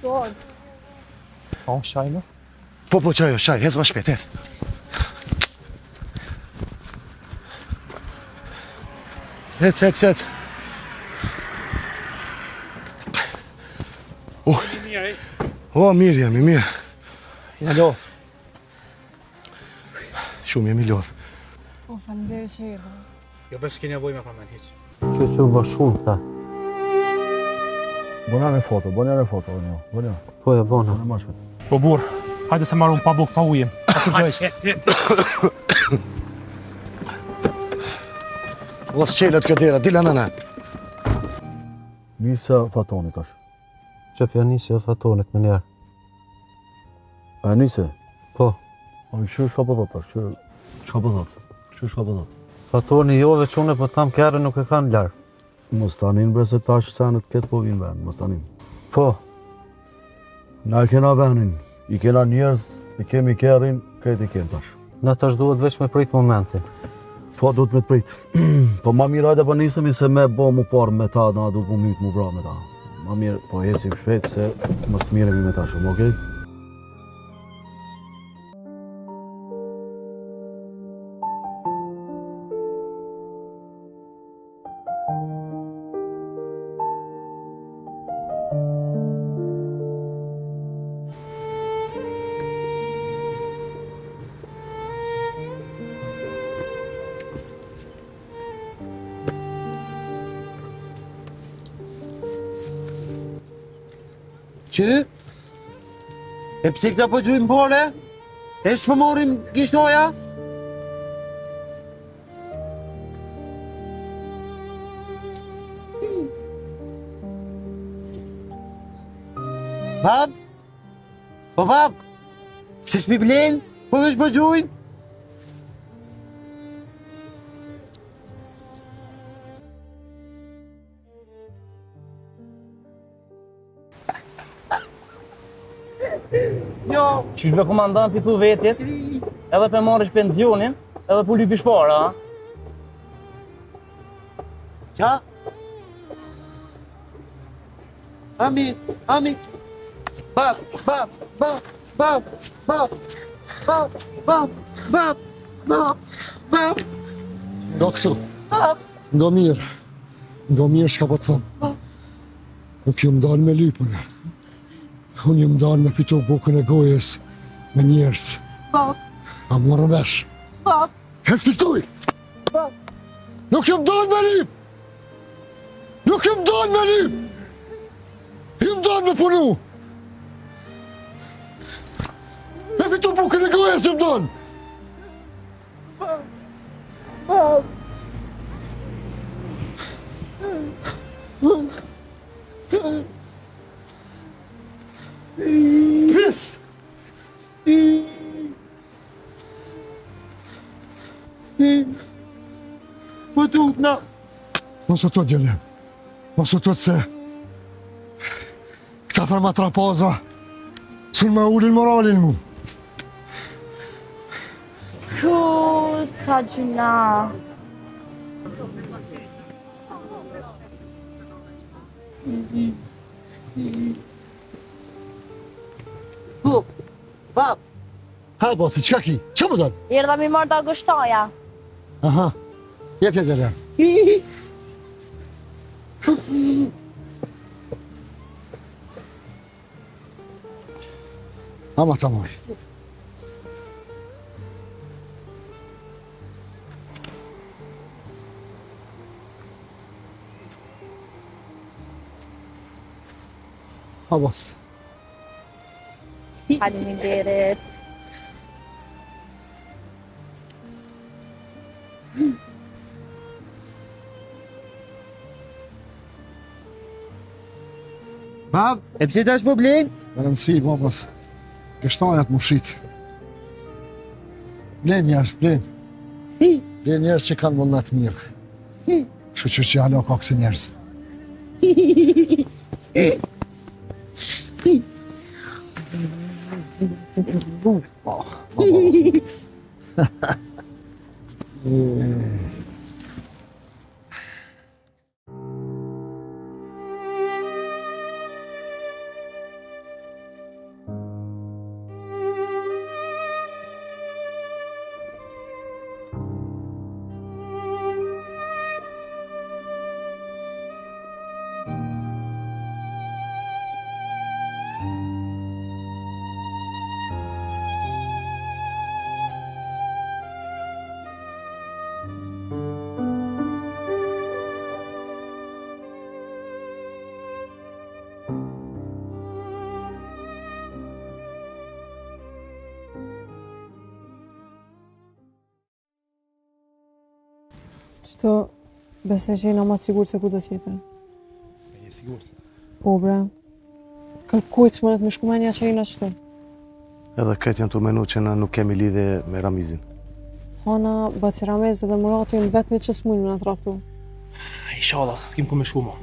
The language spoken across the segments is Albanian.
O, shaj më? Po, qajo, shaj, ec ma shpet, ec. Ec. O, mirë jemi, mirë. Ja lo. Shumë jemi lodh. Po, faleminderit që erdha. Jo, bes s'ke nevojë me përmend hiç. Që bashkun këta. Bona në foto, onjo. Bona. Po ja bona. Po burr, hajde se marrum pa bukë, pa ujë. Pa kurrëj. Vos qelët kjo dera, dila nëna. Nisa fatoni tash. Që pjanisi e fatonit më njerë. A nise? Po. A i shka po thot tash, shka po thot? Fatoni jove që une po tam kere nuk e kanë larë. Mos tanin bre se tash senet ketë po vinë ven, mos tanin. Po. Na e kena venin, i kena njerëz, i kemi kerin, krejt i kemë tash. Na tash duhet veç me prit momentin. Po duhet me të prit. Po ma mirë hajde po nisemi se me bo mu parë me ta, na duhet mu mytë mu vra me ta. Ma mirë po ecim shpejt se mos të miremi me ta shumë, okej? Që? E pse këta po gjujmë bole? E s'po morim gishtoja? Bab? Po bab? Se s'mi blen? Po veç po gjujnë? Qysh be komandant i thu vetit, edhe pe marrësh pensionin, edhe pu lypish para, a? Qa? Ami. Bab. Do këtu. Ndo mirë shka po të thëmë. Nuk ju mdalë me lypën. Unë ju mdalë me fitu bukën e gojës me njerës. A morë vesh. Respektuj! Nuk ju mdalë me lypë! Nuk ju mdalë me lypë! Ju mdalë me punu! Me fitu bukën e gojës ju mdalë! Pis! Po duhet na... Mos o të djele, mos o të se... Këta farma trapoza, sun me ullin moralin mu. Sa gjuna. Bab! Ha, bosi, qka ki? Qa më dojnë? Erdha mi marrë da gështoja. Aha, jep jetëre. Ama ta moj. Ha, bosi. Faleminderit. Bab, e pse tash po blen? Në rëndësi, babas. Gështojat mu shit. Blen njerës, blen. Blen njerës që kanë vullnat mirë. Kështu që alo ka kësi njerës. Qëto, besoj që jena ma të sigurt se ku do t'jetën. Je sigurt? Po, bre. Kërkujt s'mënet me shkumenja që jena qëto. Edhe këtë janë të menu që na nuk kemi lidhe me Ramizin. Hana, Baci Ramez edhe Murati janë vetëmi që s'mujnë me në të ratu. Inshallah, s'kim ku me shku mo.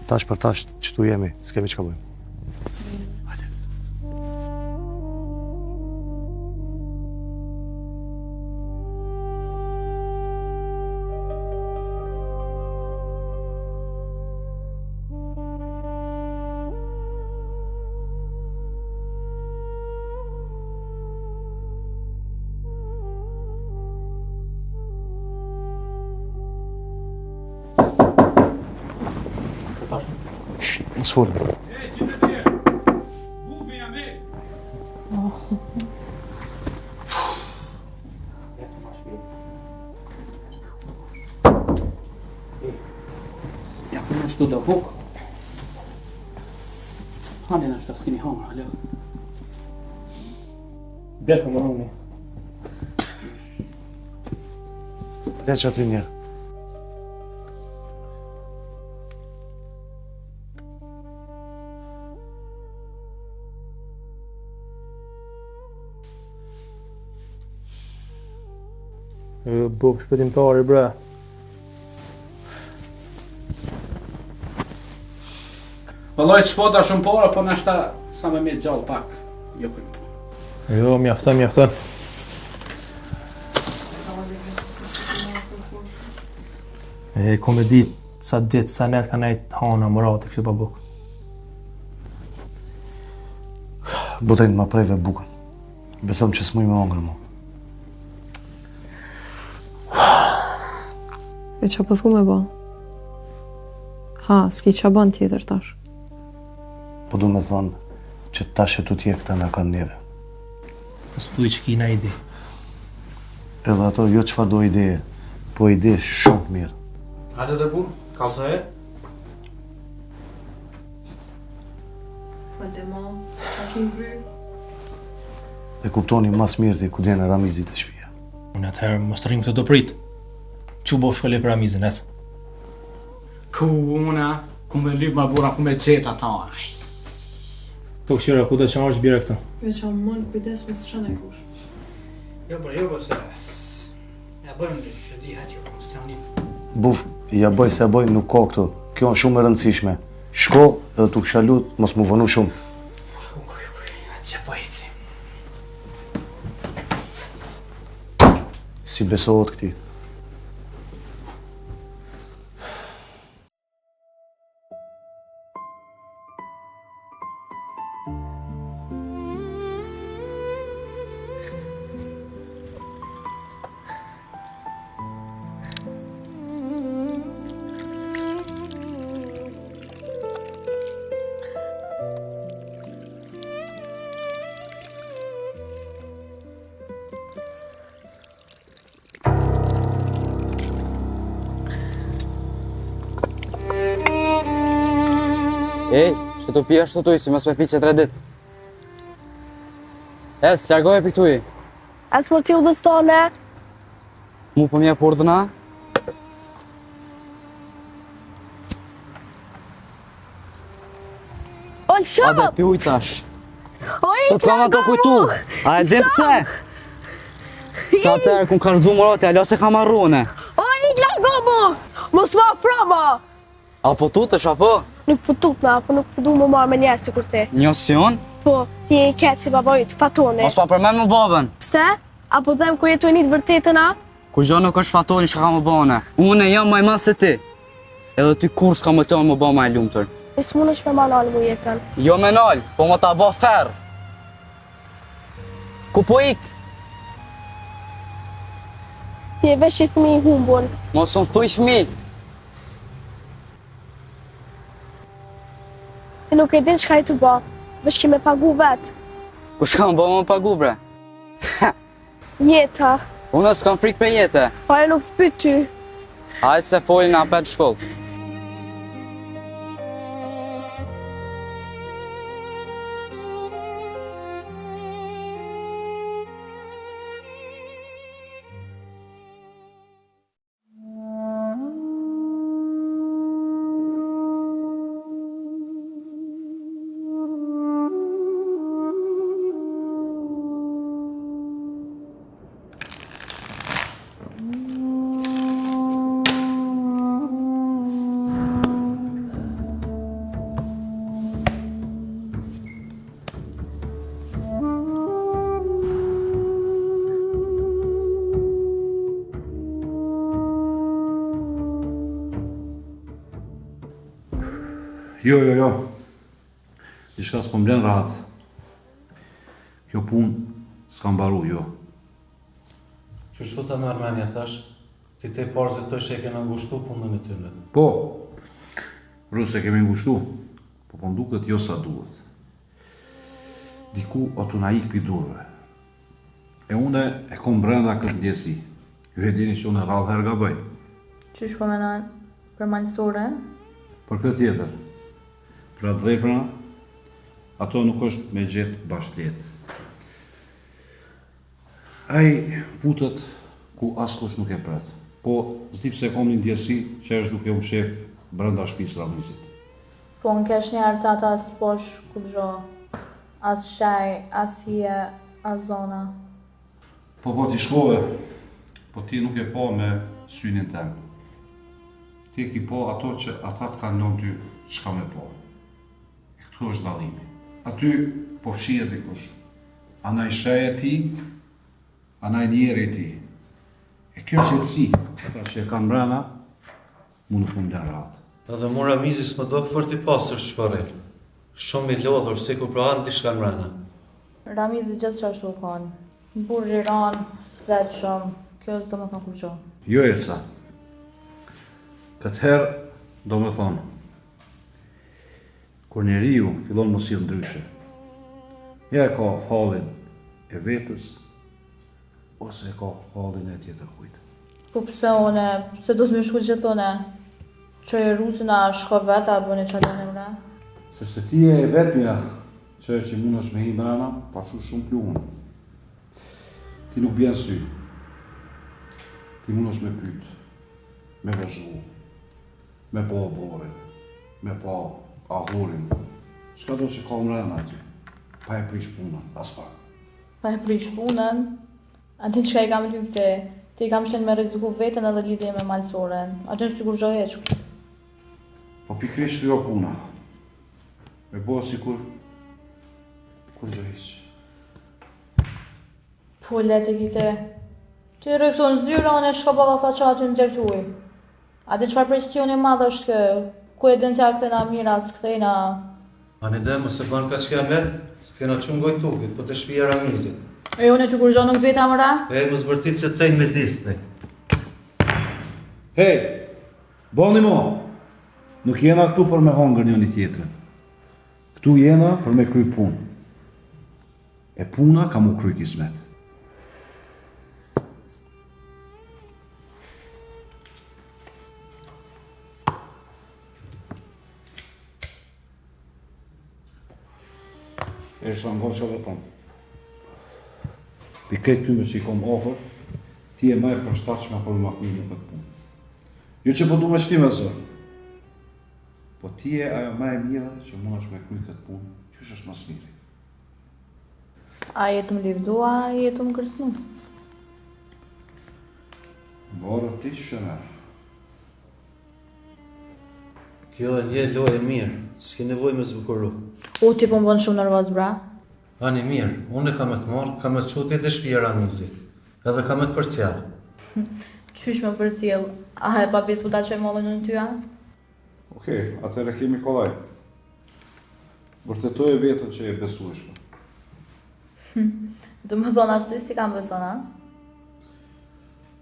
Tash për tash qëtu jemi, s'kemi që ka bëjmë. Mos fol. Ja punë shtu do buk. Hajde na shtas keni hamur, alo. Dekë më runi. Dhe që aty njerë. Buk shpëtimtari, bre. Vallaj s'pota shumë para, po nashta sa më mirë gjallë pak. Jo kujt. Jo, mjafton, mjafton. Kom e dit sa dit, sa net ka nejt hana Murati, kështu pa buk. Botajnë ma prejve bukën. Besom që s'muj me ongrë mu. E që pëthu me ba? Ha, s'ki që ban tjetër tash. Po du me thonë që tash e tu tje këta nga kanë neve. Mos thuj që ki na ide. Edhe ato jo qëfar do ideje, po ide shumë të mirë. Hajde dhe punë, kalsa e. Falte ma, që ki ngry? Dhe kuptoni mas mirë të ku djene Ramizit e shpia. Unë atëherë mos të rrim këtë do prit. Që bo shkole për Ramizin, esë? Ku una, ku me lyp ma bura, ku me qeta ta. Po këshira, ku do që është bire këto? Veç a më kujdes me së qënë e kush. Jo, se... Ja bëjmë dhe që di hajtë jo, më strani. Buf, ja bëj se bëj nuk ka këtu. Kjo është shumë e rëndësishme. Shko edhe tu kësha lut, mos mu vënu shumë. Atë që bëjtë. Si besohet këti. Ej, që të pia shtu tuj, si mos me pi që 3 dit. Es, largohi për tuj. As për t'ju dhëstone? Mu për mje për dhëna. Ol shumë! Ade, pi uj tash. Oj, Sot kam ato kujtu. A e din pse? Sa atërë kun ka rëdzu Murati, alo se kam arrune. Oj, largo mu! Mos ma prama! Apo tu të shapo? Nuk po tutna, po nuk po du më marrë me njerë si kur ti. Njosion? Po, ti e i ketë si babajt, Fatoni. Mos pa përmen më babën. Pse? Apo dhem ku jetu e një të vërtetën, a? Kur gjo nuk është Fatoni shka ka më bane. Unë e jam maj mas se ti. Edhe ty kur s'ka më të më ba ma e lumëtër. E s'mun është me manalë mu jetën. Jo me nalë, po më ta ba ferë. Ku po ik? Ti e vesh i fëmi i humbun. Mos unë thuj fmi. Ti nuk e din çka i të ba. Vesh ki me pagu vetë. Ku shka më ba më pagu bre? Jeta. Unë s'kam frikë për jetë. Pare nuk të pyet ty. Ajë se folin nga apet shkollë. Jo. Diçka s'po mblen rahat. Kjo punë s'ka mbaru, jo. Që shtu të në Armenia tash? Ti te parë se të që e kena ngushtu punën e tyre. Po, rrës e kemi ngushtu, po nduket jo sa duhet. Diku o të na ik pi durve. E une e kom brenda këtë ndjesi. Ju e dini që une rrallë herë gabaj. Qysh po menon për malësoren? Për këtë tjetër, për atë veprana, ato nuk është me gjetë bashkë letë. Ai futet ku askush nuk e pret. Po, zdi pse kom një ndjesi që është duke u shef brenda shtëpisë Ramizit. Po në kesh një artata as posh ku gjo, as shaj, as hije, as zona. Po ti shkove, po ti nuk e po me synin tem. Ti e ki po ato që ata të kanë lënë ty çka me po. E këtu është dallimi. Aty po fshihet dikush. Anaj shaja ti, anaj njeri ti. E kjo qëtësi, ata që e kanë brana, mu nuk më mblen rahat. Edhe mu Ramizi s'më do këfër t'i pasër shpërel. Shumë i lodhur, si ku prahan t'i shkan mrena. Ramizi gjithë që ashtu kanë. Burri ranë, s'flet shumë, kjo s'do më thonë kur gjo. Jo, Elsa. Këtëherë, do më thonë, kur njeriu fillon mos sjell ndryshe, ja e ka hallin e vetës, ose e ka hallin e tjetër kujt. Po pse pse do të më shku gjithë one? Që e rusina shko vetë, a bëni që adene mre? Sepse ti e vetmja që mund është me hi brana, pa shumë pluhun. Ti nuk bjen sy. Ti mund është me pyt, me vëzhgu, me po borin, me po ahurin. Shka do që ka mrena aty? Pa e prish punën, as pak. Pa e prish punën? Aty që ka i kam lyp ti i kam shten me riziku vetën edhe lidhje me malësoren. Aty në sigur gjo heq. Po pikrish kjo puna. Me bo si kur gjo heq. Po letë e kite. Ti rëkton zyra, unë e shka bala faqatin në djertuj. A di qëfar presioni madhë është kë? Ku e dën t'ja këthena mira, s'kthejna... Ani dhe, mëse banë ka që ka met, s'kena qënë gojtë tukit, po të shpija Ramizit. E unë e ty kur gjo nuk dveta mëra? E, më zbërtit se tëjnë me distë, Hej, boni mo, nuk jena këtu për me hongër një tjetër. Këtu jena për me kry punë. E puna ka mu kry kismet. E shë nga që dhe tonë. Pi këtë tyme që i kom ofër, ti e maj përshtatshme për më kry në këtë punë. Jo që po du me shti me zërë, po ti e ajo maj e mira që mund është me kry këtë punë, qysh është mas miri. A jetu më livdua, a jetu më kërsnu? Varë ti që merë. Kjo e lje loj e mirë, s'ki nevoj me zbukuru. U ti po më bënë shumë nervoz, bra? Ani mirë, unë e kam e të marë, kam e të qutit e shpija Ramizit, edhe kam e të përcjallë. Qysh me përcjell? A e pa pjesë ta qoj mollën në tyja? Okej, atëherë kemi kollaj. Vërtetoj e vetën që e besueshme. Do më thonë ashtë si kam beson, a?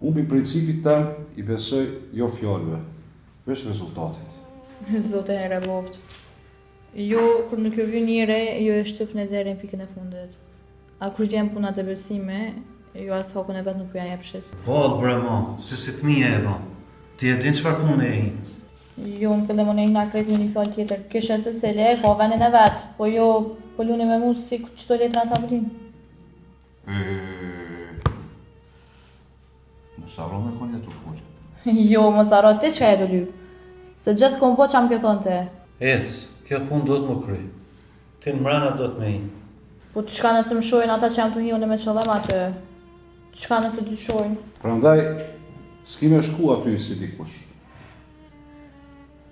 Unë bi principit tem i besoj jo fjallëve, veç rezultatit. Zote e reboft. Jo, kur nuk jo vjen njëre, jo e shtyp në deri në pikën e fundit. A kur vjen punat e besime, jo as hokun e vet nuk ja jep shit. Po, brema, si të mija e ba. Ti e din qëfar punë e i? Jo, më pëllem unë e hina krejt një fjallë tjetër. Kishe se sele, ko venin e vetë, po jo, po luni me mu si qëto letra në tablin. Mos arro me konja të full. Jo, mos arro ti qka e të lyp. Se gjithë kom po që am kjo thonë te. Ec, kjo punë do të më kry. Ti në mrena do të me i. Po të shka nësë më shojnë ata që jam të hione me qëllem atë. Të shka nësë të shojnë. Prandaj, s'ki me shku aty si dikush.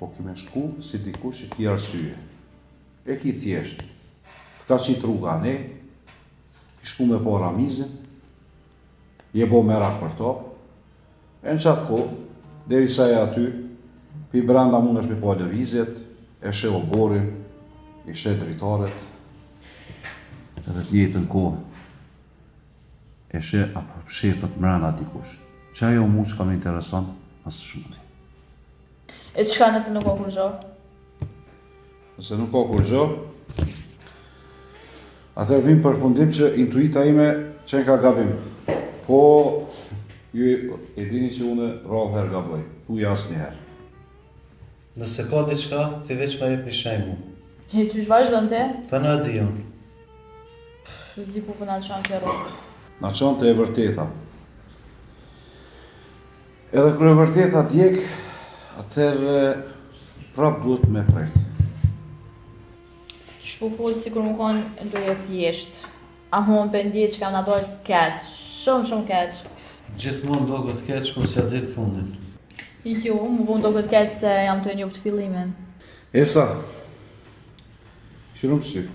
Po ki me shku si dikush që ki arsye. E ki thjesht. Të ka qitë rruga ne, ki shku me po Ramizin, je bo merak për to, e në qatë ko, deri sa e aty, pi branda mund është me po lëvizjet, e sheh oborin, i sheh dritaret, edhe të njëjtën kohë e sheh apo shefët mrena dikush. Që ajo mu që ka me interesant, asë shumë. E çka nëse nuk ka kur gjo? Nëse nuk ka kur gjo, atëherë vim për fundim që intuita ime qenë ka gabim. Po, ju e dini që une rrallë herë gaboj, thuja asë njëherë. Nëse ka diçka, ti veç ma jep një shenjë mu. E qysh vazhdon te? Ta na di unë. S'di ku po na çon kjo rrugë. Na qante e vërteta. Edhe kër e vërteta djek, atëherë prap duhet me prek. Shpo folë si kur më konë ndoje thjesht. A më pendjet që kam na dojë keq, shumë keq. Gjithmonë do këtë keq kur s'ja dit fundin. Jo, më vonë do këtë keq se jam të njoft fillimin. Esa, shërëm sy.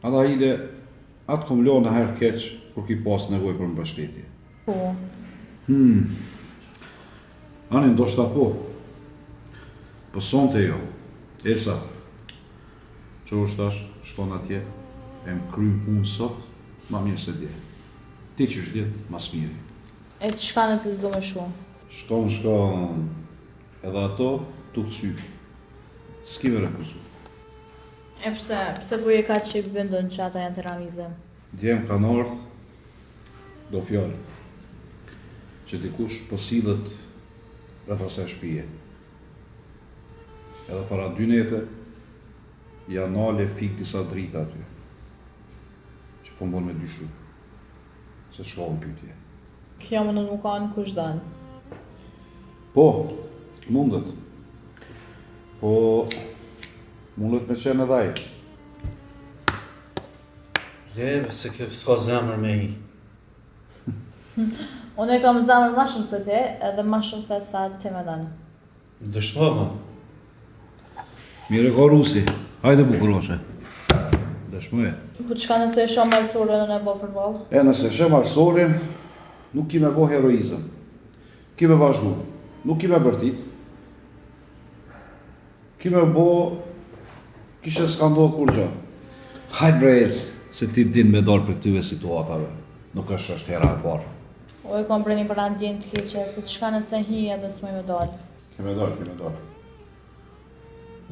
Ata ile, atë kom lo në herë keq, kur ki pas nevoj për mbështetje. Po. Ani ndoshta po. Po sonte jo. Elsa, që është tash, shkon atje, e më krym punë sot, ma mirë se dje. Ti që është dje, mas miri. E të shka nëse s'do me shku? Shkon, edhe ato, tuk sy. S'ki me refuzu. E pse po je ka që i bëndon që ata janë të ramizem? Djem kanë ardhë, do fjallë, që dikush po sillet rreth asaj shtëpie. Edhe para 2 nete, ja nale fik disa drita aty, që po mbon me dyshu, se shkallën pyetje. Kjo më nuk ka në kush dan. Po, mundet. Po, mundet me qenë edhe ai. Leve se kjo s'ka zemër me i. Unë e kam zemër ma shumë se ti, edhe ma shumë se sa ti me dan. Dëshmo ma. Mire ka Rusi, hajde bukuroshe. Dëshmoje. Po çka nëse e shoh marsorin në ball për ball? E nëse shë marsorin, nuk ki me bo heroizëm. Ki me vazhdu, nuk ki me bërtit. Ki me bo, kishe s'ka ndodhë kur gjë. Hajt bre ec, se ti din me dalë për këtyve situatave. Nuk është hera e parë. O e kom breni për andjen të keqe, se çka nëse hi edhe s'moj me dalë. Keme dalë.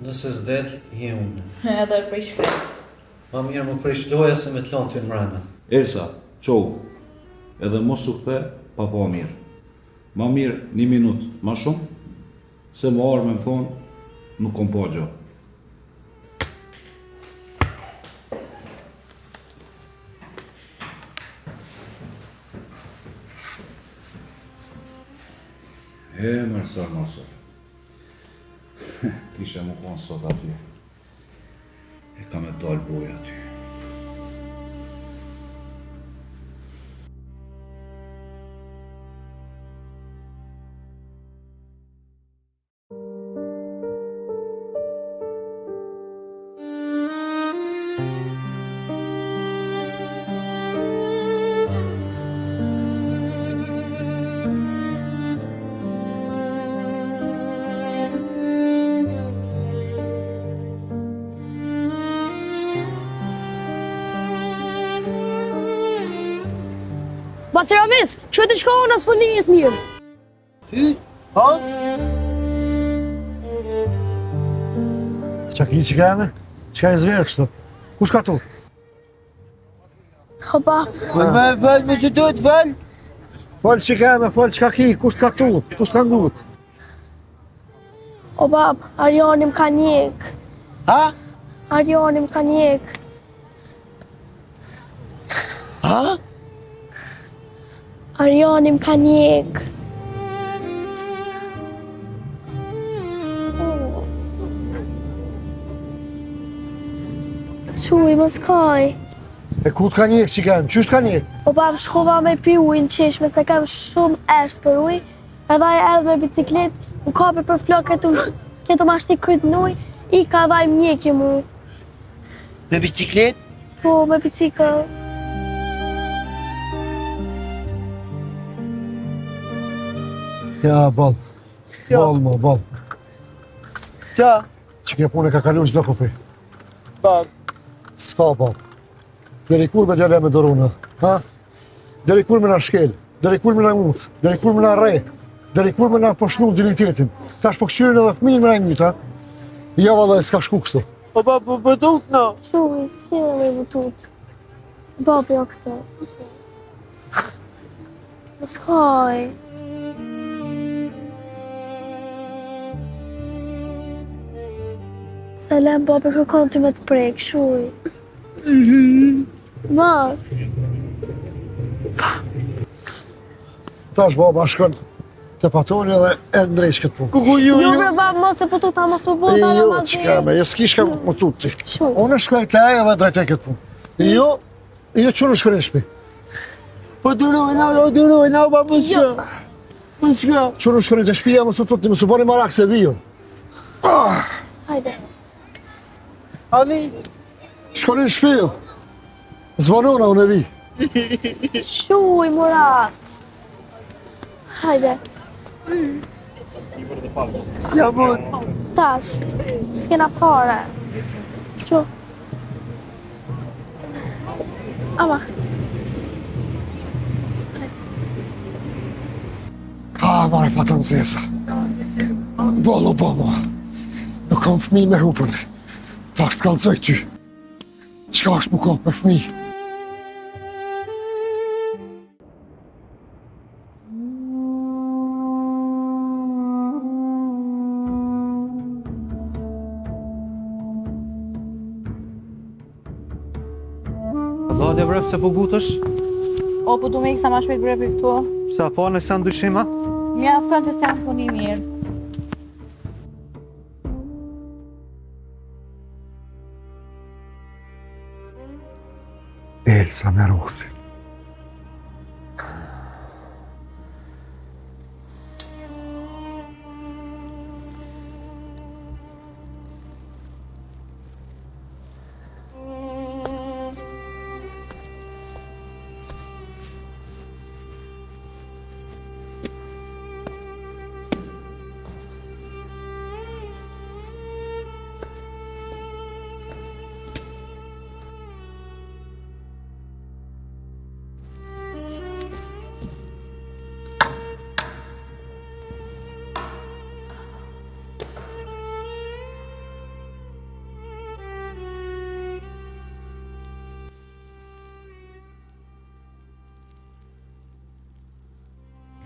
Nëse s'del, hi unë. Edhe prej shkret. Ma mirë më prej shdoja se me t'lonë ty në mrena. Elsa, qohu, edhe mos u kthe pa pa mirë. Ma mirë 1 minutë, ma shumë, se më arë me më thonë, nuk kom pa gjo. Mërësër. T'ishe më konë sot aty. E ka me dalë boj aty. Baci Ramiz, që të shkohë në sfundinjës mirë? Ty? Ha? Qa ki që ka e me? Qa e zverë kështu? Kush ka tu? O ba. Fëll me që duhet fëll? Fëll që ka e me, fëll që ka ki, kush ka tu? Kush ka ngut? O bab, Arionim ka njek. Ha? Arionim ka njek. Ha? Arionim ka njek. Quj, mos kaj. E ku t'ka njek që ka e me? Qysh t'ka njek? O bab, shkova me pi ujnë qeshme se kam shumë eshtë për uj. Edhe edhe me biciklet, më kapi për flok këtu ma shti kryt në uj, i ka vaj mjekje mu. Me biciklet? Po, me bicikl. Ja, bol. Bol mo, bol. Qa? Që ke punë ka kalu çdo kufi. Bab. S'ka bab. Deri kur me djale me doruna, ha? Deri kur me na shkel, deri kur me na nguc, deri kur me na rre, deri kur me na poshnu dignitetin. Tash po këshyrin edhe fëmijën me na myt, ha? Ja vallai s'ka shku kështu. Po tut na. Shuj, s'kene me vëtut. Babi o këtë. S'kaj. Selam, babi kërkon ty me të prek, shuj. Mas. Tash baba shkon te patoni edhe e ndrejsh këtë punë. Kuku ju. Jo bre bab, mos e po tuta, mos po bota Jo, namaz. çka me, jo s'ki shka më tut ti. Shuj. Unë shkoj te ajo edhe drejtoj këtë punë. Jo, çunë shkoj në shtëpi. Po duroj na babu s'ka. Po s'ka. Çunë shkoj në shtëpi, mos u tuti, mos u bëni marak se vijon. Hajde. Ani. Shkoj në shtëpi. Zvonona unë e vi. Shuj, Murat. Hajde. Ja bud. Tash. S'kena pare. Qo. Ama. Mare patën zesa. Bolo bomo. Nuk kam fëmijë me hupën. Tash të kallëzoj ty. Çka është më kohë për fëmijë? Dale bre, pse po gutesh? O, po du me iksa ma shpejt bre për këtu. Pse po në sa ndryshima? Mjafton që s'jam puni mirë. Elsa me Rosi.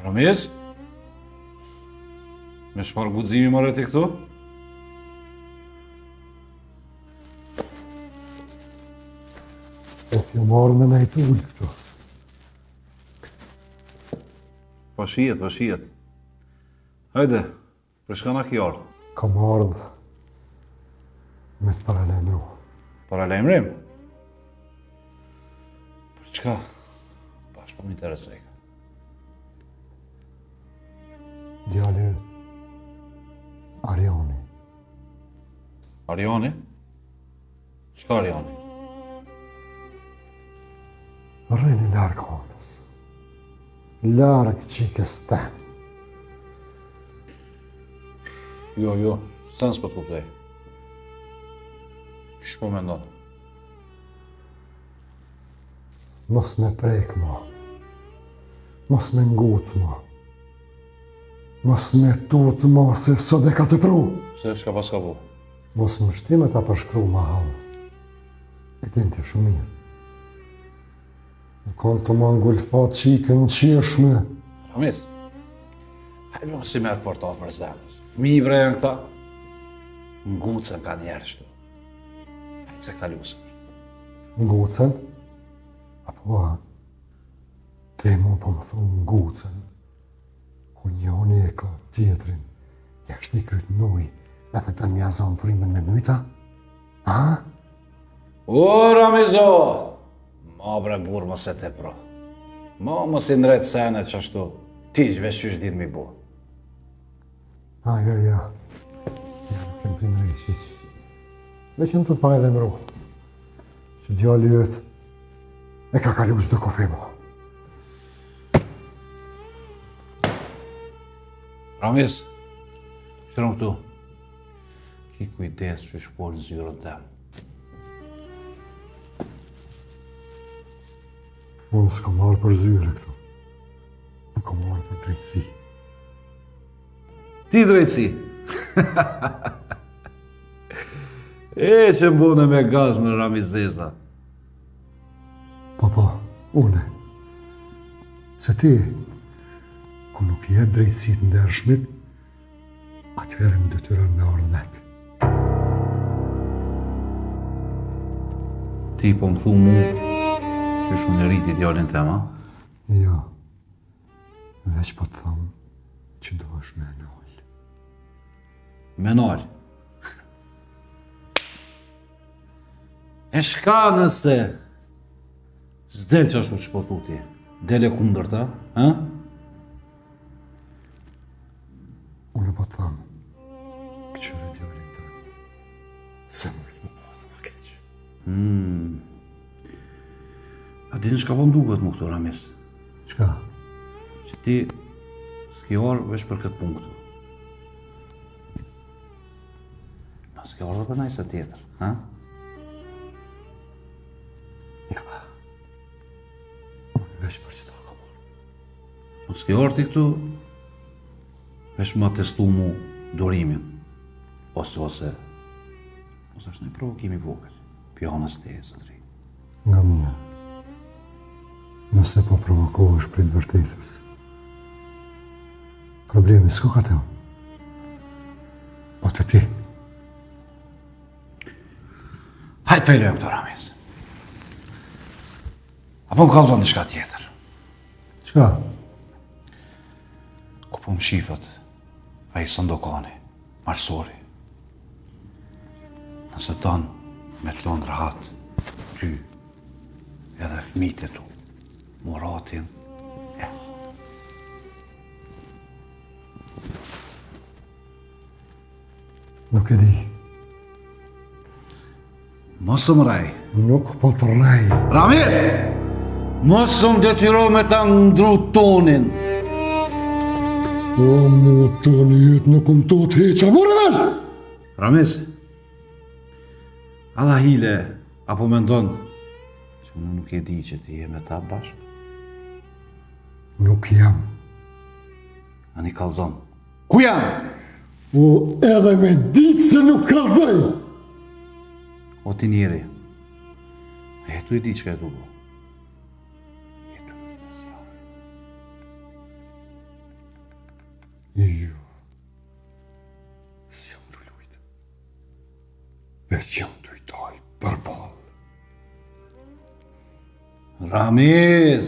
Ramiz? Me shfar guximi më rreti këtu? Po t'ju marrë me nejtë ullë këtu. Po shihet. Hajde, për shka na ki ardhë? Kam ardhë me të paralajmëru. Paralajmërim? Për çka? Bash po më interesoj. Djali Arioni. Arioni? Çka Arioni? Rrini larg honës. Larg qikës tem. Jo, sen s'po të kuptoj. Shpo me ndonë? Mos me prek ma. Mos me nguc ma. Mos me tut ma se sot e ka të pru. Pse shka pas ka bu? Mos më shtime ta përshkru ma halë. E din të shumë mirë. Në konë të ma ngulfat qikën në qirshme. Ramiz, hajde më si merë fort ofër zemës. Fëmi bre janë këta. Ngucën ka njerë shtu. Hajde se ka lusën. Ngucën? Apo ha? Te mu po më thonë ngucën. Ku njoni e ka tjetrin, jashtë një kryt nuj, edhe të mjazon frimën me myta? Ha? O, Ramizo! Ma bre burë mos e te pro. Ma mos i ndrejt senet që ashtu. Ti që vesh qysh din mi bu. Ja. Ja, nuk kem të ndrejt qiq. Veqem të të pare dhe mru. Që djali jëtë e ka kalu çdo kofemo. Ramiz, shërëm këtu. Ki kujdes që shpor në zyrën tem. Unë s'ka marrë për zyre këtu. Nuk ka marrë për drejtësi. Ti drejtësi? Që mbune me gaz me Ramizeza. Papa, une. Se ti, ku nuk i jep drejtësit në ndershmit, atëherë më detyron me ardhën vetë. Ti po më thu mu që shumë në rriti djallin tema? Jo, veç po të thamë që do është me nalë. Me nalë? E shka nëse s'del që ashtu që po thuti, del e kundër ta, ha? Unë po të thamë, këqyre djallin të se më këtë më kohë më keqë. A di në shka po nduket mu këtu, Ramis? Qka? Që ti s'ki orë vesh për këtë punë këtu. Ma s'ki orë dhe për najse tjetër, ha? Ja, unë veç për që ta ka marrë. Ma s'ki orë ti këtu vesh ma testu mu dorimin. Ose është në provokimi vogël. Pjanës te, zotri. Nga mija, nëse po provokohesh për të vërtetës, problemi s'ko ka të unë, po të ti. Hajtë pejlojmë këto, Ramis. Apo më kalzon në shka tjetër. Qka? Ku po më shifët, a i Sandokani, marsori. Nëse tonë me të lonë rahat, ty, edhe fmit e tu, Muratin, Nuk e di. Mosë më rej. Nuk po të rej. Ramis! Mosë më detyro me ta ndru tonin. O, mu toni jetë nuk më to të heqa, more vesh! Ramis, alla hile, apo mendon që unë nuk e di që ti je me ta bashkë? Nuk jam. Ani kalzon. Ku jam? O, edhe me ditë se nuk kalzoj! O ti njeri, e tu i di që ka e tu bo. Jetu i mes javë. Jo. S'jam të lujtë. Veç jam të i talë për balë. Ramis!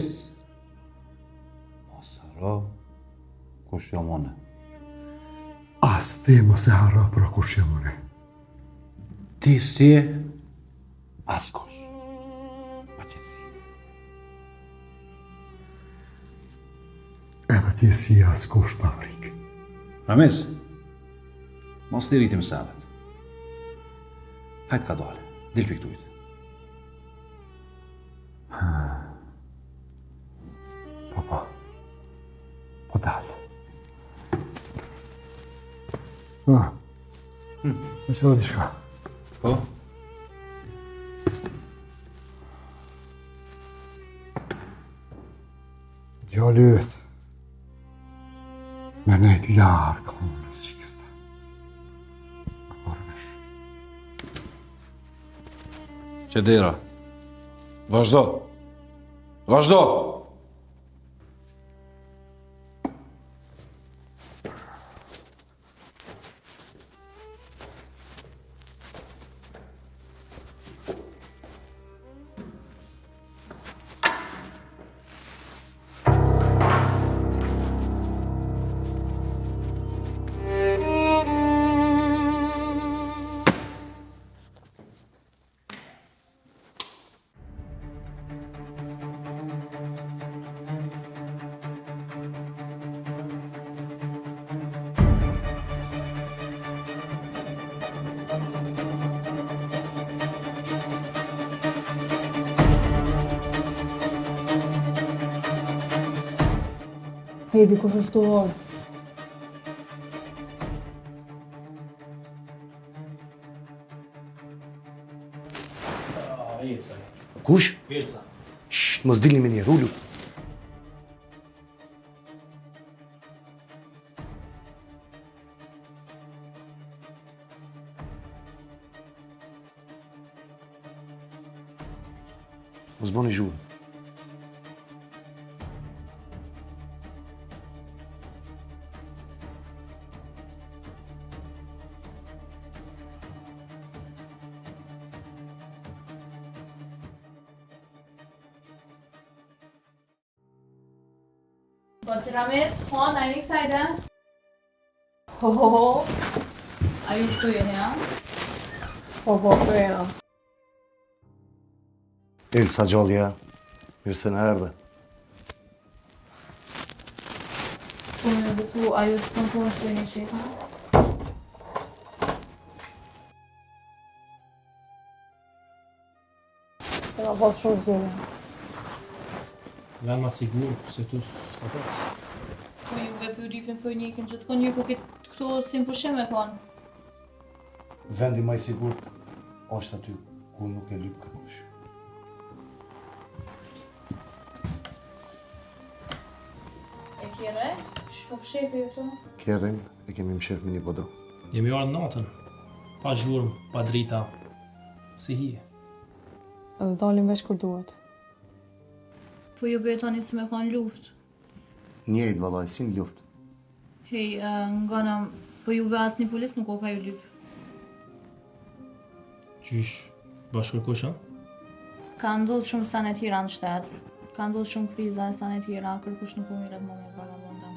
Mos haro, kush jam une. As ti mos e harro për kush jam une. Ti si, as kush. Pa qëtësi. Edhe ti si as kush pa frikë. Ramis, mos të rritim sabet. Hajtë ka dole, dil për këtujtë. Papa, po dalë. Më që do t'i shka. Po? Djali ytë, me nejt larë konës që kësta. Marë vesh. Qedera, vazhdo. Vazhdo! Hedi, kush është tu orë? Kush? Elsa. Shht, mos dilni me njerë, ullu. Mos boni zhurë. Băți Rames, Juan, are you excited? Ho ho ho. Are you doing it? Po, po, po, ja. Elsa gjallja, mirë se në erdhe. Spune dhe tu, a ju të këmpunë shtu e një qita? Se nga pas shumë zgjene. Vem ma sigur se tu s'ka pas. Po juve për ripin për njëkin gjithkon ju ku këtë këto si më pushim e konë. Vendi më i sigurt është aty ku nuk e lyp kërkush. E kjere? Shpo fshefi ju këtu? Kerrin e kemi më shef me një bodro. Jemi orë natën. Pa zhurmë, pa drita. Si hije. Edhe dalim veç kur duhet. Po ju betoni si me konë luft. Njejt vallaj, si në luft. Hej, ngana, po juve asë një polis nuk o ka ju lyp. Qysh, bashkërkush, ha? Ka ndodhë shumë sane tjera në shtetë. Ka ndodhë shumë kriza e sane tjera, kërkush nuk po miret më me vagabonda.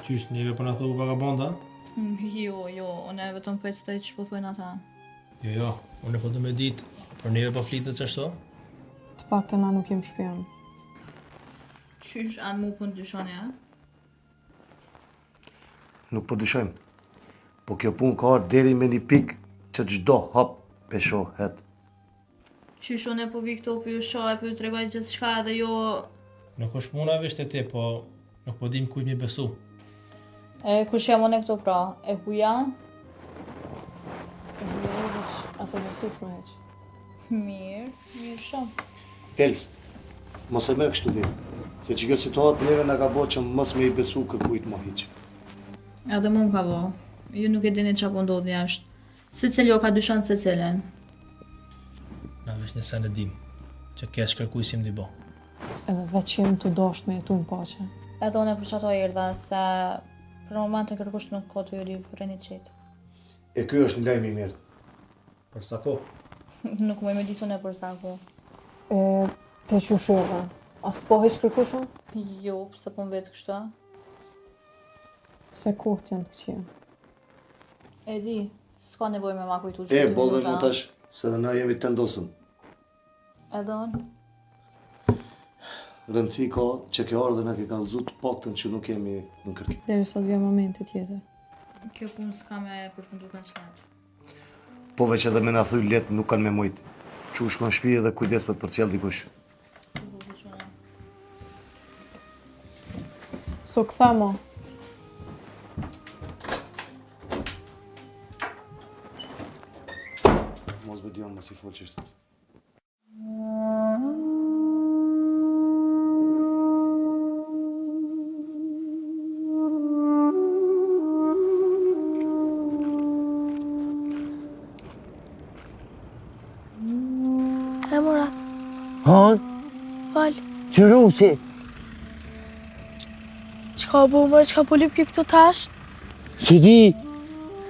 Qysh, neve për në thohu vagabonda? Jo, une vetëm për të që po thojnë ata. Jo, unë po të me ditë, për neve pa flitet që ashtu? Të pak të na nuk jem shpion. Qysh, anë mu për në dyshoni, ha? Nuk po dyshojmë. Po kjo punë ka ardhur deri me një pikë që çdo hap peshohet. Qysh, une po vi këto për ju shohe, për ju tregoj gjithë shka edhe jo... Nuk është puna veç të te, po nuk po dim kujt mi besu. E, kush jam une këto pra? E huja? E mirë veç asë besu shumë heq. Mirë shumë. Els, mos e merr kështu ti. Se që kjo situatë neve na ka bërë që mos me i besu kërkujt më hiq. Edhe mu më ka vo. Ju nuk e dini qa po ndodh jashtë. Se cilë jo ka dyshon se cilën. Na veç nëse në dim, që kesh kërkuj si mdi bo. Edhe veç jem të dosht me jetu në pache. Edhe une për qato erdha, se për moment e kërkush nuk ko të juri për reni qitë. E ky është një lajm i mirë. Për sa ko? Nuk më me ditu ne për sa ku. Te që shurë, as po heq kërkushën? Jo, pëse po më vetë kështu. Se kohët janë të këqia. E di, s'ka nevoj me ma kujtu E, bollve më tash, se dhe na jemi të ndosëm. Edhe unë? Rëndësi ka që ke ardhe na ke kallëzu të paktën që nuk jemi në kërkim. Deri sa vjen momenti tjetër. Kjo punë s'ka me përfundu ka qëllatë. Po veç edhe me na thuj let nuk kanë me mujt. Që u shkon shtëpi edhe kujdes për të përcjell dikush. So këthamo. Mos bëdion, mos i fol që shtë. E Murat, Han, fal. qërusi. Qka bu mërë, qka po lyp kjo këtu tash? Si di,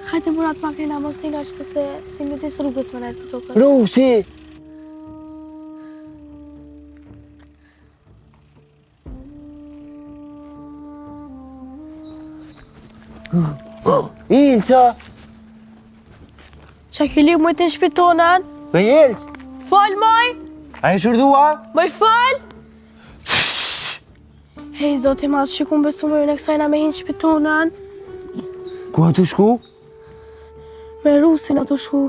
Hajde Murat makina, mos t'ila qëtu se si në disë rrugës më rejtë këtu kërë. Rusi. Ilca, Qa ki lyp mujtë në shpitonën? me jelc, Fal, maj! a e shurdua? Maj fal! Hej, zoti ma të shikun besu me ju në kësajna me hinë shpitonën. Ku a të shku? Me Rusin ato shku.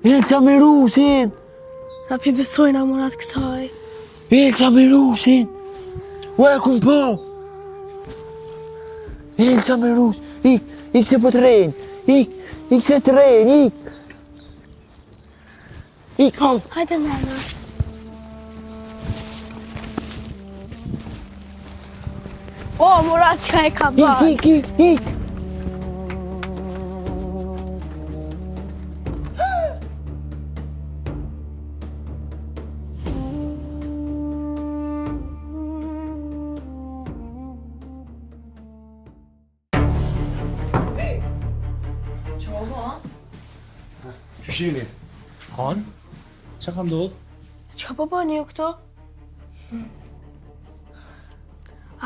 Ilca me Rusin, Na pi besojna Murat kësaj. Ilca me Rusin. Ua e kun po. Ilca me Rus, ik, Ik se po të rejnë. Ik se të rejnë, ik. Ik, kom. Hajde nana. O, Murat, që e ka bërë? Ik. Qyshini? Han? Që ka ndodhë? Që po bëni ju këto?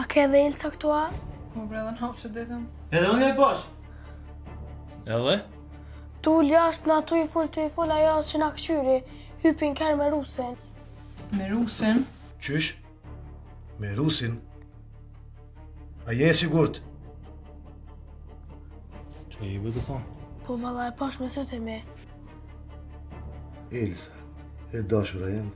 A ke edhe Ilca këtu a? Po bre, edhe në hapë që ditëm. Edhe unë e bosh. Edhe? Tu ljasht na tu i full ajo që na këqyri. Hypin kërë me Rusin. Me Rusin? Qysh? Me Rusin? A je e sigurt? Që i bëjtë thonë? Po valla e pash me sytë e me. Ilsa, e dashura jem.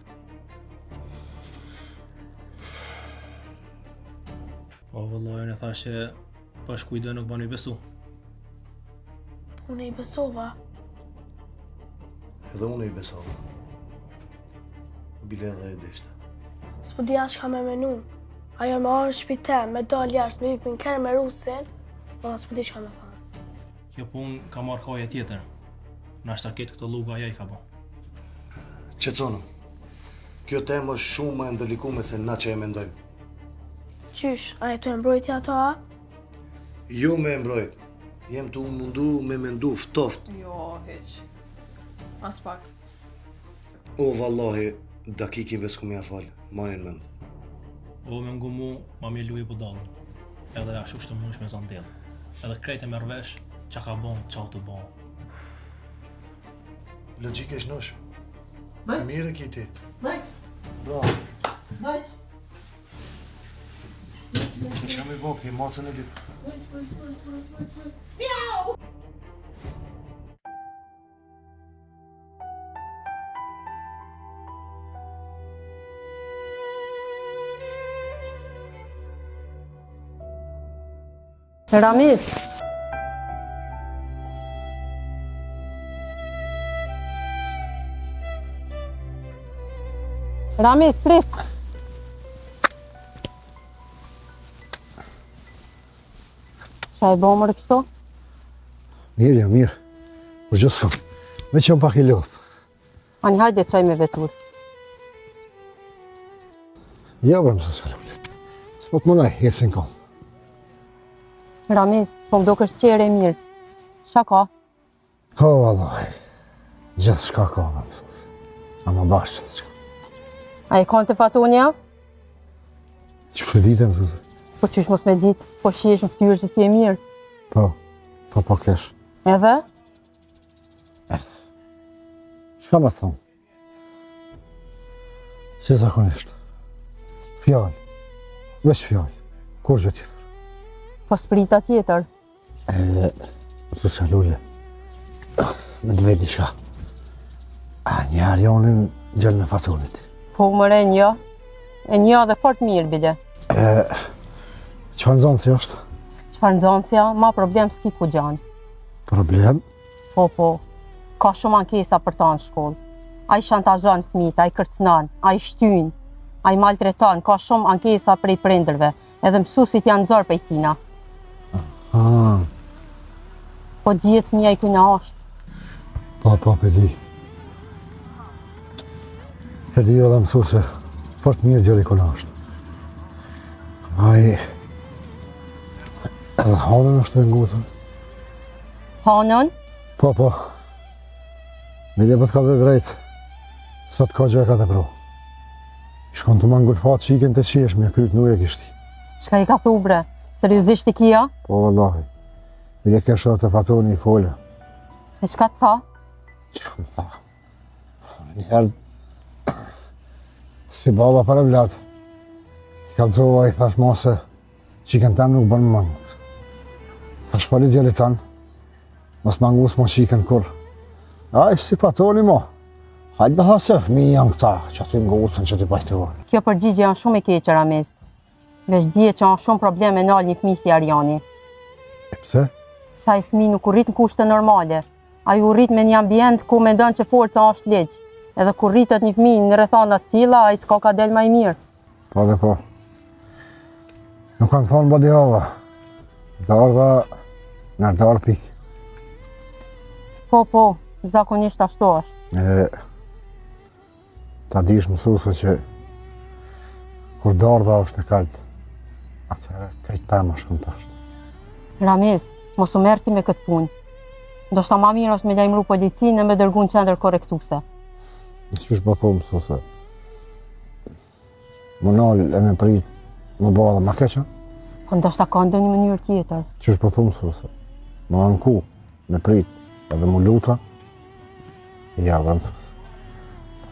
Po vëllajën e thash që pash kujdo nuk bani besu. Unë i besova. Edhe unë i besova. Bile edhe e deshta. S'po dija që ka me menu. Ajo me orë shpitem, me dal jashtë, me hypin kërë me Rusin. Valla s'po di që ka me thanë. Kjo pun ka marrë kaje tjetër. Nashta ketë këtë luga aja i ka bo. Qetsono, kjo temë është shumë më e ndëlikume se na që e mendojmë. Qysh, a e të e mbrojtja ato a? Jo me e mbrojt, jem të mundu me mendu ftoft. Jo, heq. As pak. O vallahi, dakikin veç ku m'ja falë, manin mend. O me ngu mu, ma mi luj po dalën. Edhe ashtu shtë mënush me zonë delë. Edhe krejt e mërvesh, qa ka bon, qa të bon. Logike është nosh. Majt. Mire kiti. Majt. Bravo. Majt. Që kam i bo këti macën e lypë. Miau! Ramiz. Ramiz, prit. Qa e bo mërë kështu? Mirë, ja, mirë. Por gjithë s'kam. Me që më pak i lodhë. Ani hajde qaj me vetur. Ja, bërë më së s'kalulli. S'po të mënaj, hecin kam. Ramiz, s'po më do kështë qere e mirë. Qa ka? O, vallahi. Gjithë shka ka, më mësës. Ama bashkë gjithë shka. A e kanë të fatonja? Që shëllite, mësës? Po qysh mos me ditë, po shiesh në ftyrë që si e mirë. Po kesh. Edhe? Shka më thonë? Si zakonisht. Fjallë. Veç fjallë. Kur gjë tjetër. Po sprita tjetër. Mësës kalulli. Me të vedi shka. Një arjonin gjellë në fatonit. Po mëre një. E një dhe fort mirë, bide. Qëfar nëzonë si është? Qëfar nëzonësja, ma problem s'ki ku gjanë. Problem? Po. Ka shumë ankesa për ta në shkollë. A i shantazhon fëmijët, a i kërcënon, a i shtyn, a i maltreton, ka shumë ankesa prej prindërve. Edhe mësusit janë zorë për i tina. Po djetë fëmija i kujna ashtë. Po, di. Di edhe mësuse, fort mirë gjëri kujna ashtë. Edhe hanën është e ngutën. Hanën? Po. Mile për të ka dhe drejtë, sot ka gjë e ka të pro. Shkon të mangull fatë që i kënë të qesh, me kryt nuk e kishti. Qka i ka thu bre? Seriosisht i kia? Po, vallahi. Mile kesh edhe të fatoni i fole. E qka të tha? Që më tha? Njëherë, si baba për e vlatë, i kalzova i thash mase, që i kënë tem nuk bënë më mangët. Thash pali djeli tanë, mos mangus mo që i kënë kur. Aj, si fatoni mo. Hajtë bëha se fëmi janë këta, që aty ngusën që t'i pajtohen. Kjo përgjigje janë shumë e keqe, Ramiz. Veç dje që janë shumë probleme nalë një fëmi si Arjani. E pse? Sa i fëmi nuk u rrit në kushte normale. Ai u rrit me një ambient ku mendon që forca është ligj. Edhe kur rritet një fëmijë në rrethana të tilla, ai s'ka ka del më i mirë. Po dhe po. Nuk kanë thonë bodi hava. Dardha në darë pikë. Po, zakonisht ashtu është. Ta dish mësuse që kur dardha është e kaltë, atëherë krejt pema shkën pashtë. Ramiz, mos u merr ti me këtë punë. Ndoshta ma mirë është me lajmëru policinë e me dërgu në qendër korrektuse. Qysh po thonë mësuse? Më nalë e me prit, më bëha dhe ma keqa? Po ndoshta ka ndonjë mënyrë tjetër. Qysh po thonë mësuse? Më anku, me prit, edhe më luta, ja dhe mësuse.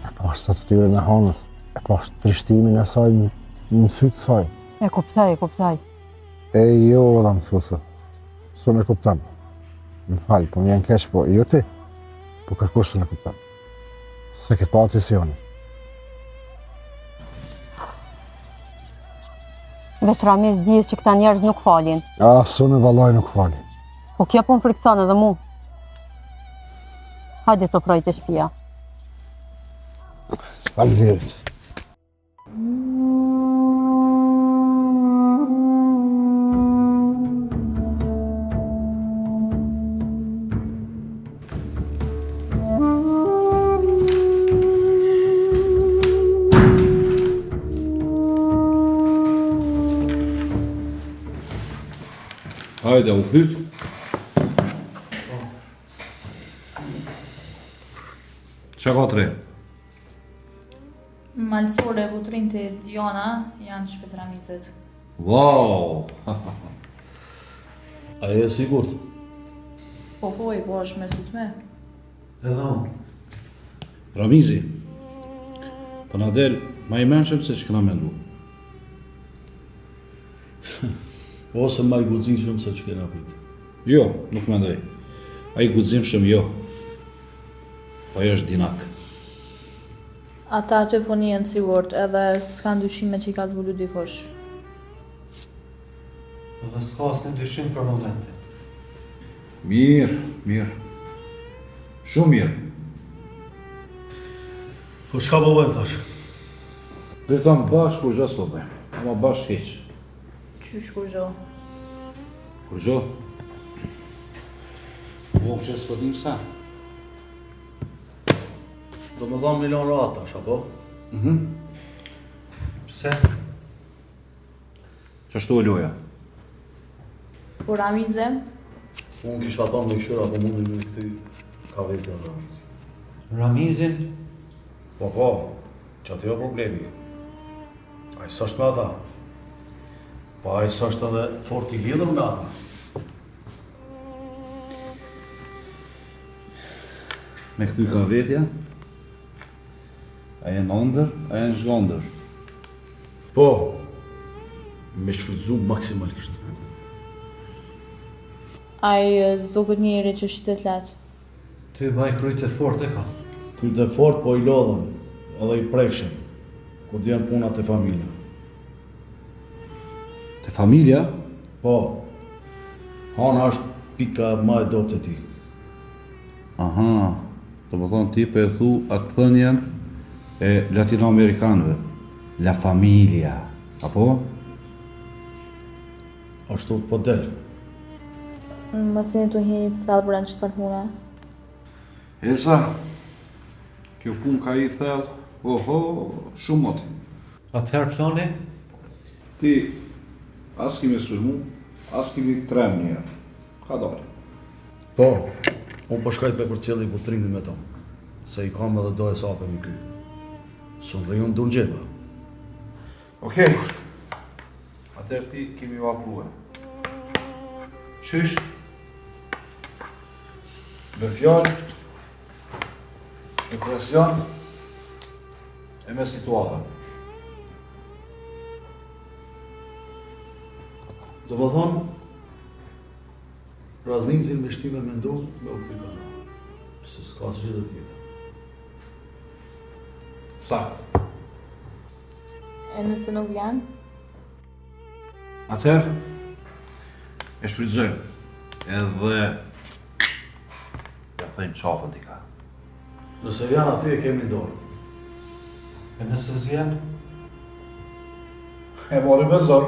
E pa është sa të tyre në hanës, e pa është trishtimin e saj në sytë saj. E kuptoj. E jo dhe mësuse, së në kuptam. Më falë, po më janë keq, po jo ti, po kërkush së në kuptam. Se ke pa atrisioni. Veç Ramiz dihet që këta njerëz nuk falin. Së në valaj nuk falin. Po kjo po më frikson edhe mu. Hajde të proj të shtëpia. Faleminderit. Hajde, u këthyt. Qa ka tre? Malësore butrin të Diana janë shpet Ramizet. Wow! A e sigurt? Po, është me sytë me. Edhe unë. Ramizi, po na del ma i menshëm se që këna mendu. Ose ma i guximshëm se që kena prit. Jo, nuk mendoj. A i guximshëm jo. Po ajo është dinak. Ata aty po njën sigurt edhe s'kan dyshime që i ka zbulu dikush. Dhe s'ka asnjë dyshim për momentin. Mirë. Shumë mirë. Po çka po bëjmë tash? Drejton bashku gjas po bëjmë. Ama bashkë hiq. Qysh kur gjo? Kur gjo? Po që s'po dim sa. Do më dhamë milion rahat tash, apo? Pse? Qashtu e loja? Po Ramize? Unë kisha thonë me këshyra, po mundi me këthy ka vetë në Ramizi. Ramizin? Po, që atë jo problemi. A i s'është me ata. Po a i s'është edhe fort i lidhur me ata. Me këty ka vetja? A jenë ndër, a jenë zhgondër? Po, me shfrytzu maksimalisht. Ai s'do këtë njëri që shitet letë. Ty baj kryt e fort e ka. Kryt e fort po i lodhën, edhe i prekshëm, ku t'jen punat e familja. Te familja? Po, Hana është pika ma e dopte ti. Aha, do më thonë ti për e thu atë thënjen e latinoamerikanëve. La familia, apo? Ashtu po del. Mësini të hi thellë brend që të farpune. Elsa, kjo pun ka i thellë, oho, shumë moti. Atëherë plani? Ti, as kemi sulmu, as kemi trem njerë. Ka dalë. Po, unë po shkajt me për cili putrinin me ta. Se i kam edhe do e sape me ky. Sun dhe unë dur gjepa. Okej. Atëherë ti kemi u afrua. Qysh? Me fjallë, me presion, e me situata. Do më thonë, Ramizin me shtime me ndohë me u frikana. Se s'ka që gjithë tjetër. Sakt. E nëse nuk vjen? Atëherë, e shfrytëzojmë. edhe ja thejnë qafën t'i ka. Nëse vjen aty e kemi dorë. E nëse s'vjen, E mori me zor.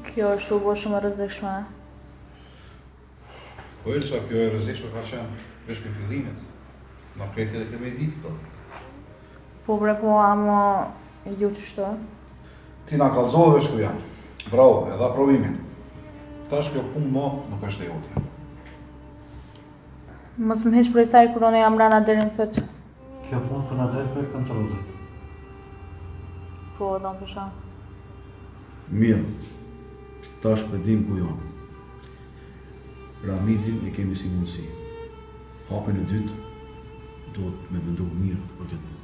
Kjo është u bo shumë e rrezikshme. po Elsa, kjo e rrezikshme ka qenë veç për fillimet. Ma kreti edhe kemi ditë këto. Po bre po, ama ju të shto. Ti na kallzove shku janë. Bravo, edhe aprovimin. Tash kjo punë mo nuk është e jotja. Mos më heq prej saj kur unë jam rana deri në fyt. Kjo punë për na del për kontrollit. Po, do më pësha. Mirë, tash për dim ku janë. Ramizin e kemi si mundësi. Hapën e dytë, do të me mendu mirë për këtë punë.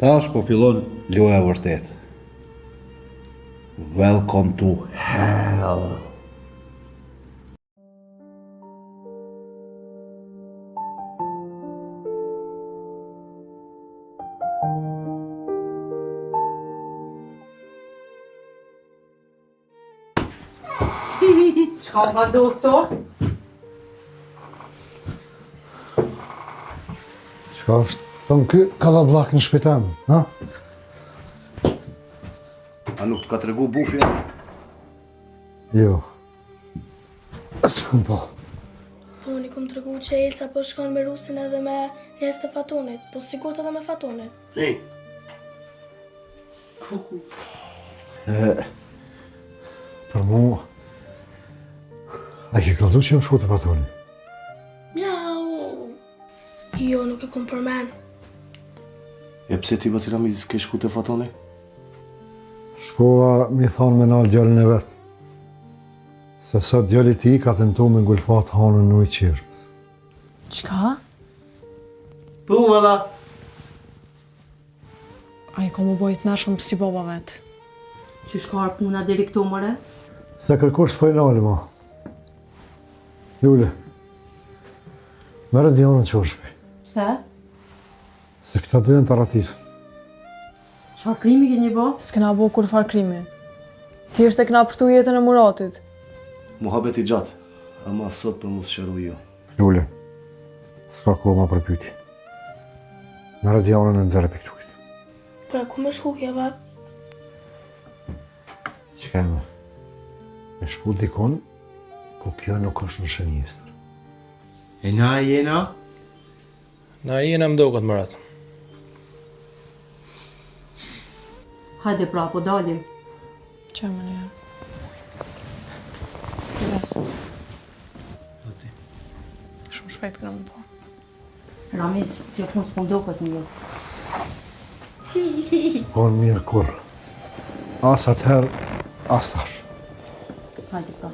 Tash po fillon loja vërtet. Welcome to hell. Çka ka do këto? Çka është tonë kë kavablak në shpitem, ha? A nuk t'ka tregu bufja? Jo. Asë po. Po, unë i kom të regu që Elsa po shkon me Rusin edhe me njerëz të Fatonit, po sigurt edhe me Fatonit. Hey. Për mu, a ke kaldu që jam shku të Fatoni? Jo, nuk e kom përmen. E pse ti bacira mizis ke shku të Fatoni? Shkova mi thonë me nalë djallin e vetë. Se sot djalli ti ka tentu me ngulfat hanën në ujë qirës. Qka? Po, valla. A i ka mu bojt merë shumë si baba vetë. Që shkarë puna deri këtu mëre? Se kërkosh s'po e nalë, ma. Lule, merë Dianën qoshpi. Pse? Se këta duhen të ratisën. Çfarë krimi ke një bo? S'kena bo kur far krimi. Ti është e kena pështu jetën e Muratit. Muhabet i gjatë, ama sot për mu s'qeru jo. Lule, s'ka kohë ma për pyti. Merë Dianën e nëzere për këtu këtë. Pra, ku me shku kje, va? Qka e me? Me shku dikon, ku kjo nuk është në shënjestër. E na jena? Na jena më do këtë më ratë. Hajde pra, po dalim. Që më një? Yes. Shumë shpejt këna më po. Ramiz, kjo punë s'po ndo këtë një. Konë mirë kur. As atëherë, as tash. Hajde pra.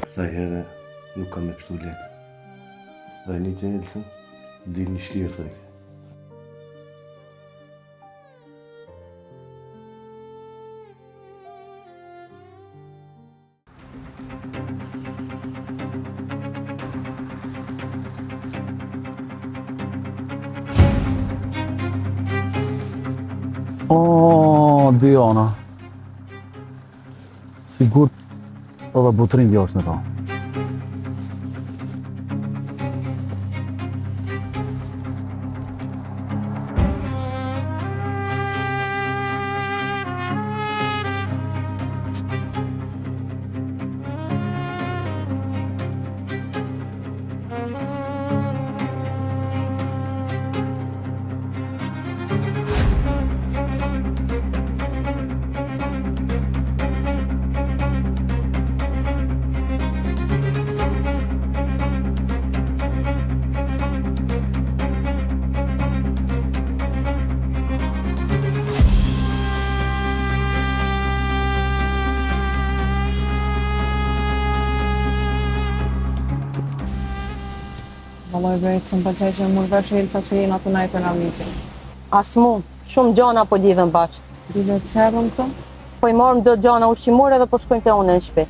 Kësa herë nuk kam me pështu letë. Dhe një të Elsën, di një shlirë thëjke. O, Diana. Sigur edhe butrin djosh në ta. Valoj brejtë, së më pëlqej që më vesh Elsa që jenë atë najtë në Ramizin. As mu, shumë gjana po lidhen bashkë. Dile pse edhe më këto? Po i marrëm do gjana ushqimore dhe po shkojnë të une në shtëpi.